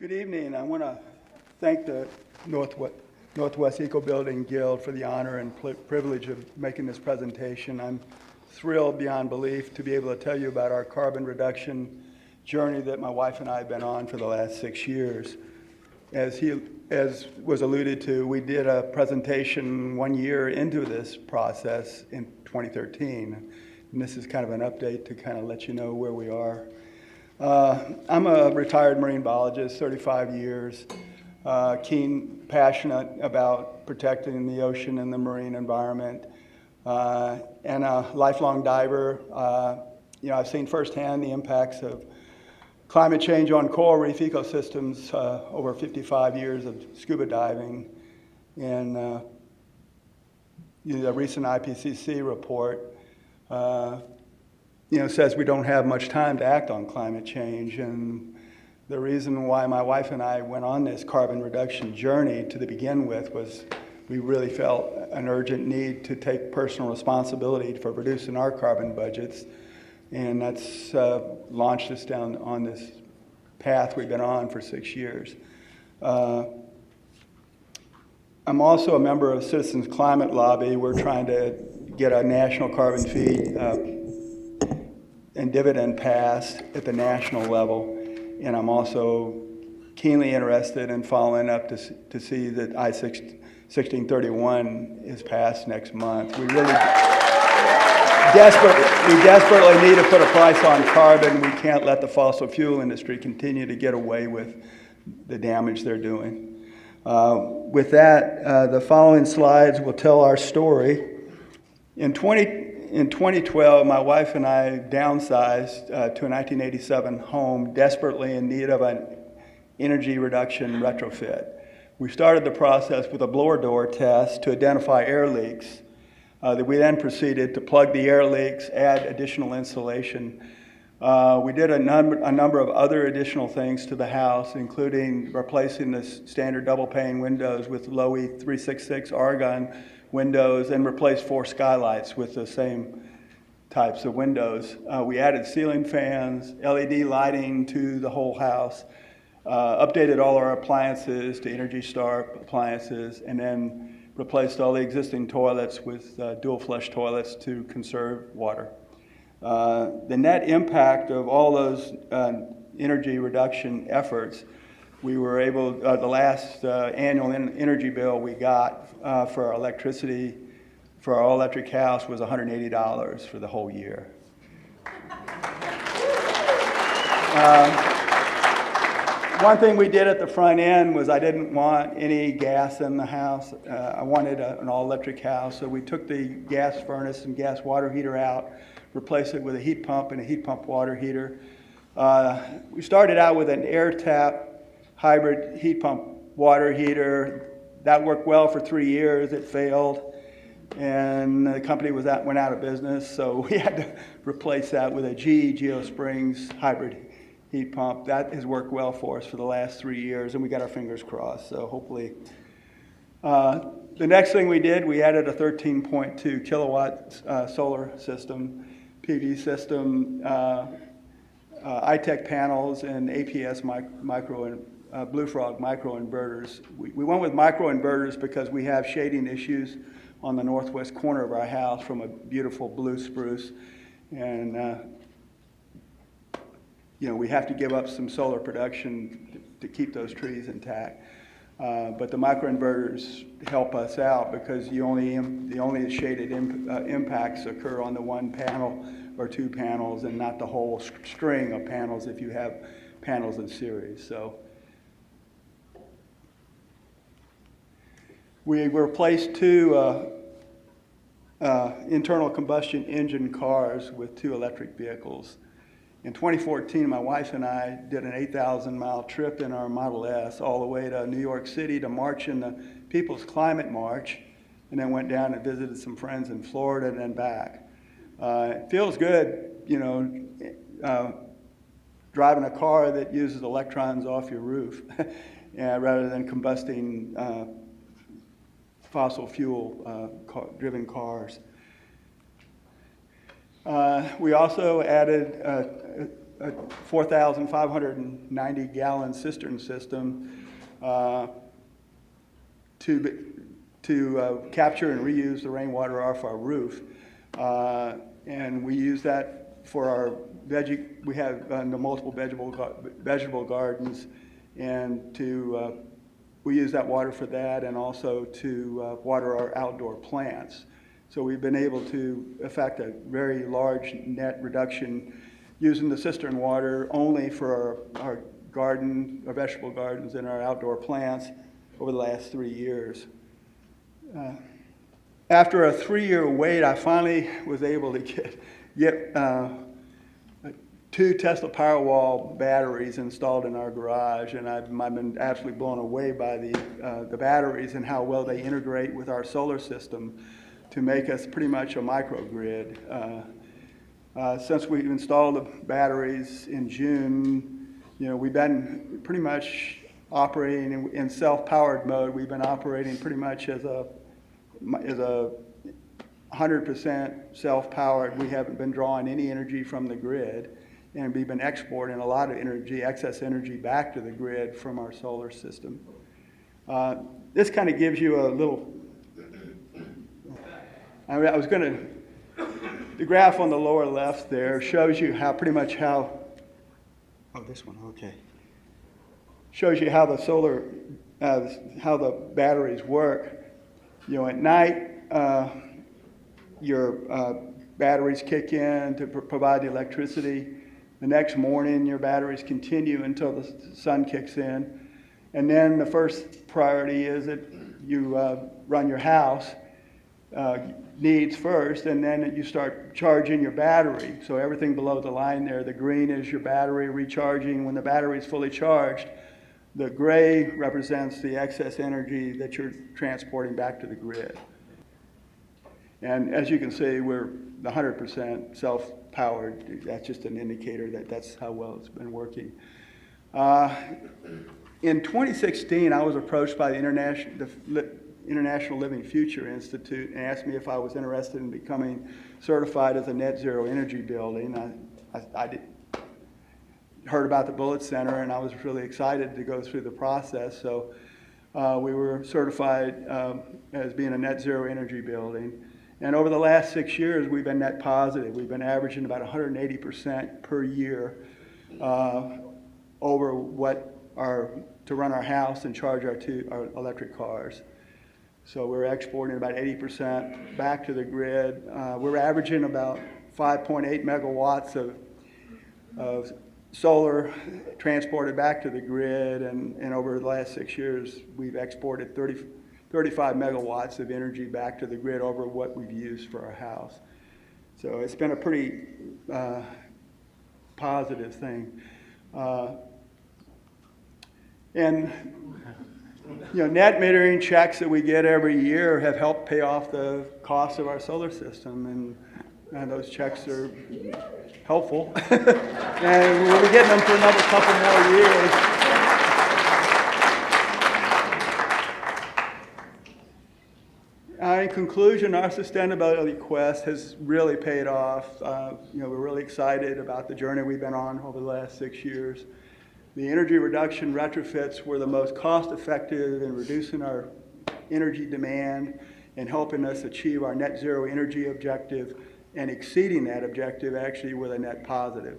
Good evening. I want to thank the Northwest EcoBuilding Guild for the honor and privilege of making this presentation. I'm thrilled beyond belief to be able to tell you about our carbon reduction journey that my wife and I have been on for the last 6 years. As was alluded to, we did a presentation 1 year into this process in 2013. And this is kind of an update to kind of let you know where we are. I'm a retired marine biologist, 35 years, passionate about protecting the ocean and the marine environment, and a lifelong diver. I've seen firsthand the impacts of climate change on coral reef ecosystems over 55 years of scuba diving. And the recent IPCC report says we don't have much time to act on climate change. And the reason why my wife and I went on this carbon reduction journey to begin with was we really felt an urgent need to take personal responsibility for reducing our carbon budgets. And that's launched us down on this path we've been on for 6 years. I'm also a member of Citizens Climate Lobby. We're trying to get a national carbon fee and dividend passed at the national level. And I'm also keenly interested in following up to see that I-1631 is passed next month. We really desperately need to put a price on carbon. We can't let the fossil fuel industry continue to get away with the damage they're doing. With that, the following slides will tell our story. In 2012, my wife and I downsized to a 1987 home, desperately in need of an energy reduction retrofit. We started the process with a blower door test to identify air leaks. That we then proceeded to plug the air leaks, add additional insulation. We did a number of other additional things to the house, including replacing the standard double pane windows with low E 366 argon windows, and replaced 4 skylights with the same types of windows. We added ceiling fans, LED lighting to the whole house, updated all our appliances to Energy Star appliances, and then replaced all the existing toilets with dual flush toilets to conserve water. The net impact of all those energy reduction efforts, we were able, the last annual energy bill we got for our electricity for our all-electric house was $180 for the whole year. One thing we did at the front end was I didn't want any gas in the house. I wanted an all-electric house, so we took the gas furnace and gas water heater out, replaced it with a heat pump and a heat pump water heater. We started out with an air tap hybrid heat pump water heater. That worked well for 3 years. It failed, and the company went out of business, so we had to replace that with a GE GeoSprings hybrid heat pump. That has worked well for us for the last 3 years, and we got our fingers crossed, so hopefully. The next thing we did, we added a 13.2 kilowatt solar system, PV system, iTech panels, and APS Blue Frog microinverters. We went with microinverters because we have shading issues on the northwest corner of our house from a beautiful blue spruce, and we have to give up some solar production to keep those trees intact. But the microinverters help us out because the only shaded impacts occur on the one panel or 2 panels, and not the whole string of panels if you have panels in series. So we replaced 2 internal combustion engine cars with 2 electric vehicles. In 2014, my wife and I did an 8,000-mile trip in our Model S all the way to New York City to march in the People's Climate March, and then went down and visited some friends in Florida and then back. It feels good, driving a car that uses electrons off your roof rather than combusting fossil fuel driven cars. We also added a 4,590 gallon cistern system to capture and reuse the rainwater off our roof. And we use that for our we have the multiple vegetable gardens, and we use that water for that, and also to water our outdoor plants. So we've been able to effect a very large net reduction using the cistern water only for our vegetable gardens and our outdoor plants over the last 3 years. After a 3-year wait, I finally was able to get 2 Tesla Powerwall batteries installed in our garage, and I've been absolutely blown away by the batteries and how well they integrate with our solar system to make us pretty much a microgrid. Since we've installed the batteries in June, we've been pretty much operating in self-powered mode. We've been operating pretty much as a 100% self-powered. We haven't been drawing any energy from the grid, and we've been exporting a lot of excess energy back to the grid from our solar system. This kind of gives you a little, the graph on the lower left there shows you this one, okay. Shows you how the how the batteries work. At night, your batteries kick in to provide the electricity. The next morning, your batteries continue until the sun kicks in. And then the first priority is that you run your house needs first, and then you start charging your battery. So everything below the line there, the green is your battery recharging. When the battery is fully charged, the gray represents the excess energy that you're transporting back to the grid. And as you can see, we're 100% self-powered. That's just an indicator that that's how well it's been working. In 2016, I was approached by the International Living Future Institute and asked me if I was interested in becoming certified as a net zero energy building. I heard about the Bullitt Center, and I was really excited to go through the process. So we were certified as being a net zero energy building. And over the last 6 years, we've been net positive. We've been averaging about 180% per year over to run our house and charge our electric cars. So we're exporting about 80% back to the grid. We're averaging about 5.8 megawatts of solar transported back to the grid, and over the last 6 years, we've exported 35 megawatts of energy back to the grid over what we've used for our house. So it's been a pretty positive thing. And net metering checks that we get every year have helped pay off the cost of our solar system, and those checks are helpful. And we'll be getting them for another couple more years. In conclusion, our sustainability quest has really paid off. We're really excited about the journey we've been on over the last 6 years. The energy reduction retrofits were the most cost-effective in reducing our energy demand and helping us achieve our net zero energy objective, and exceeding that objective actually with a net positive.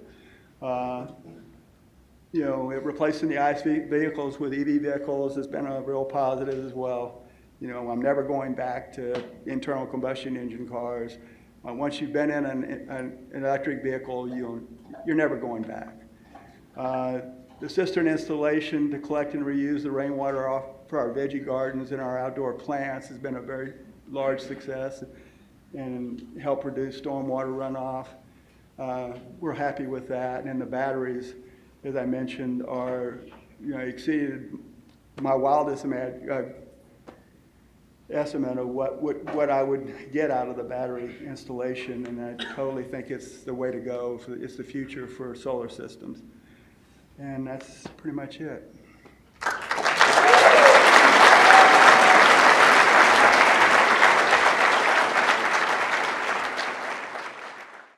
Replacing the ICE vehicles with EV vehicles has been a real positive as well. I'm never going back to internal combustion engine cars. Once you've been in an electric vehicle, you're never going back. The cistern installation to collect and reuse the rainwater off for our veggie gardens and our outdoor plants has been a very large success and helped reduce stormwater runoff. We're happy with that, and the batteries, as I mentioned, are exceeded my wildest estimate of what I would get out of the battery installation, and I totally think it's the way to go. It's the future for solar systems. And that's pretty much it.